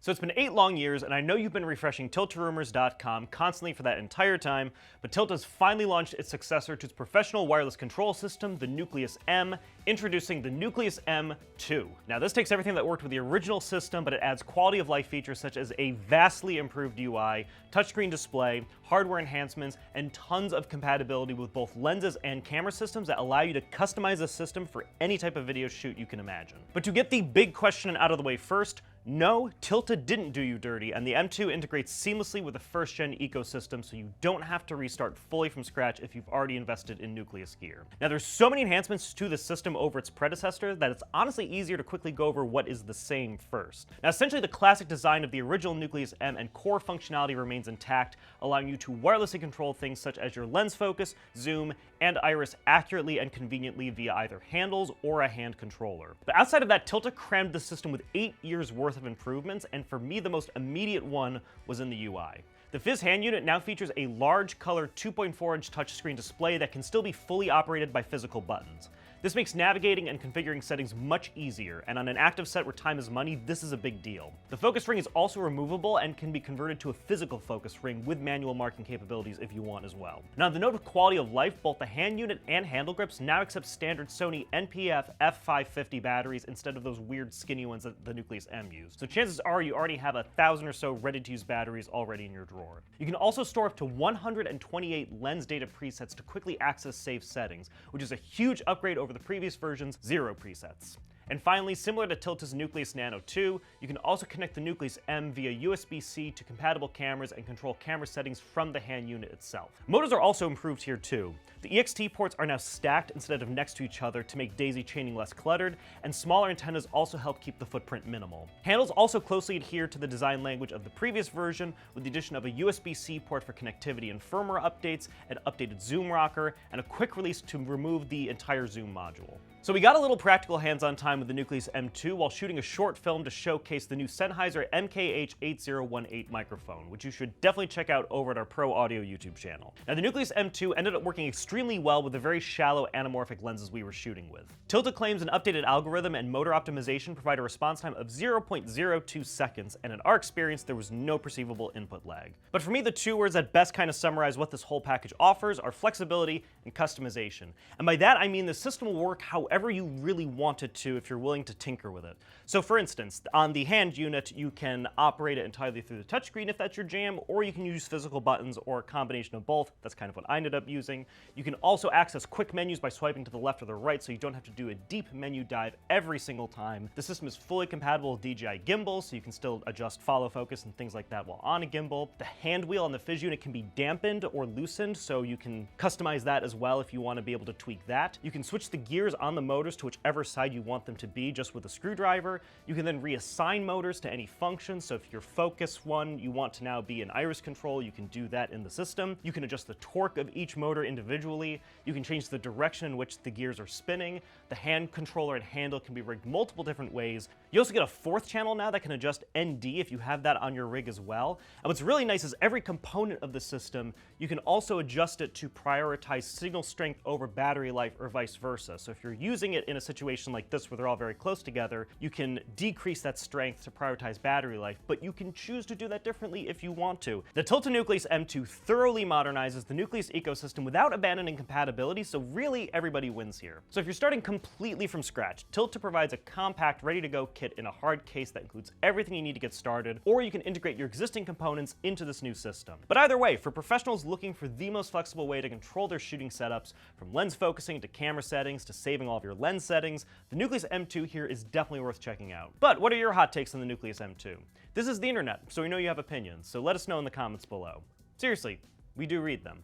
So it's been 8 long years, and I know you've been refreshing tiltarumors.com constantly for that entire time, but Tilta's finally launched its successor to its professional wireless control system, the Nucleus-M, introducing the Nucleus-M II. Now this takes everything that worked with the original system, but it adds quality of life features such as a vastly improved UI, touchscreen display, hardware enhancements, and tons of compatibility with both lenses and camera systems that allow you to customize the system for any type of video shoot you can imagine. But to get the big question out of the way first, no, Tilta didn't do you dirty, and the M2 integrates seamlessly with the first-gen ecosystem, so you don't have to restart fully from scratch if you've already invested in Nucleus gear. Now, there's so many enhancements to the system over its predecessor that it's honestly easier to quickly go over what is the same first. Now, essentially, the classic design of the original Nucleus-M and core functionality remains intact, allowing you to wirelessly control things such as your lens focus, zoom, and iris accurately and conveniently via either handles or a hand controller. But outside of that, Tilta crammed the system with 8 years worth of improvements, and for me the most immediate one was in the UI. The Fizz hand unit now features a large color 2.4-inch touchscreen display that can still be fully operated by physical buttons. This makes navigating and configuring settings much easier, and on an active set where time is money, this is a big deal. The focus ring is also removable and can be converted to a physical focus ring with manual marking capabilities if you want as well. Now, on the note of quality of life, both the hand unit and handle grips now accept standard Sony NPF F550 batteries instead of those weird skinny ones that the Nucleus-M used. So chances are you already have 1,000 or so ready-to-use batteries already in your drawer. You can also store up to 128 lens data presets to quickly access saved settings, which is a huge upgrade over the previous version's 0 presets. And finally, similar to Tilta's Nucleus Nano 2, you can also connect the Nucleus-M via USB-C to compatible cameras and control camera settings from the hand unit itself. Motors are also improved here too. The EXT ports are now stacked instead of next to each other to make daisy chaining less cluttered, and smaller antennas also help keep the footprint minimal. Handles also closely adhere to the design language of the previous version, with the addition of a USB-C port for connectivity and firmware updates, an updated zoom rocker, and a quick release to remove the entire zoom module. So we got a little practical hands-on time with the Nucleus-M II while shooting a short film to showcase the new Sennheiser MKH8018 microphone, which you should definitely check out over at our Pro Audio YouTube channel. Now, the Nucleus-M II ended up working extremely well with the very shallow anamorphic lenses we were shooting with. Tilta claims an updated algorithm and motor optimization provide a response time of 0.02 seconds, and in our experience, there was no perceivable input lag. But for me, the two words that best kind of summarize what this whole package offers are flexibility and customization. And by that, I mean the system will work however you really want it to if you're willing to tinker with it. So for instance, on the hand unit, you can operate it entirely through the touchscreen if that's your jam, or you can use physical buttons or a combination of both. That's kind of what I ended up using. You can also access quick menus by swiping to the left or the right, so you don't have to do a deep menu dive every single time. The system is fully compatible with DJI gimbals, so you can still adjust follow focus and things like that while on a gimbal. The hand wheel on the Fizz unit can be dampened or loosened, so you can customize that as well if you want to be able to tweak that. You can switch the gears on the motors to whichever side you want them to be just with a screwdriver. You can then reassign motors to any function, so if your focus one you want to now be an iris control, you can do that in the system. You can adjust the torque of each motor individually. You can change the direction in which the gears are spinning. The hand controller and handle can be rigged multiple different ways. You also get a 4th channel now that can adjust ND if you have that on your rig as well. And what's really nice is every component of the system, you can also adjust it to prioritize signal strength over battery life or vice versa. So if you're using it in a situation like this where they're all very close together, you can decrease that strength to prioritize battery life, but you can choose to do that differently if you want to. The Tilta Nucleus-M II thoroughly modernizes the Nucleus ecosystem without abandoning compatibility, so really everybody wins here. So if you're starting completely from scratch, Tilta provides a compact, ready-to-go kit in a hard case that includes everything you need to get started, or you can integrate your existing components into this new system. But either way, for professionals looking for the most flexible way to control their shooting setups, from lens focusing to camera settings to saving all of your lens settings, the Nucleus-M II here is definitely worth checking out. But what are your hot takes on the Nucleus-M II? This is the internet, so we know you have opinions, so let us know in the comments below. Seriously, we do read them.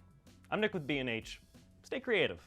I'm Nick with B&H. Stay creative.